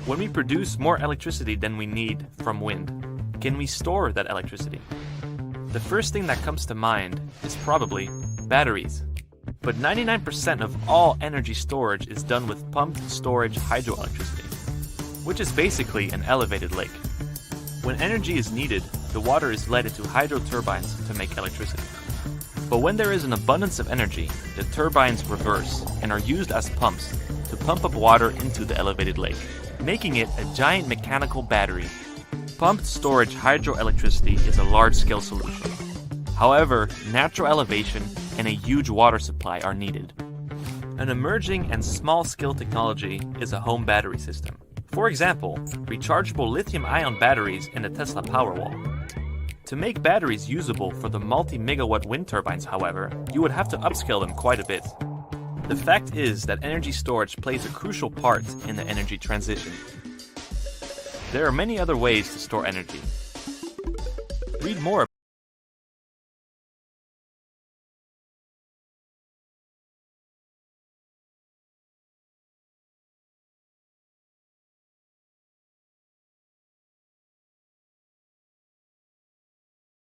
When we produce more electricity than we need from wind, can we store that electricity? The first thing that comes to mind is probably batteries. But 99% of all energy storage is done with pumped storage hydroelectricity, which is basically an elevated lake. When energy is needed, the water is led into hydro turbines to make electricity. But when there is an abundance of energy, the turbines reverse and are used as pumps to pump up water into the elevated lake, making it a giant mechanical battery. Pumped storage hydroelectricity is a large-scale solution. However, natural elevation and a huge water supply are needed. An emerging and small-scale technology is a home battery system. For example, rechargeable lithium-ion batteries in the Tesla Powerwall. To make batteries usable for the multi-megawatt wind turbines, however, you would have to upscale them quite a bit. The fact is that energy storage plays a crucial part in the energy transition. There are many other ways to store energy. Read more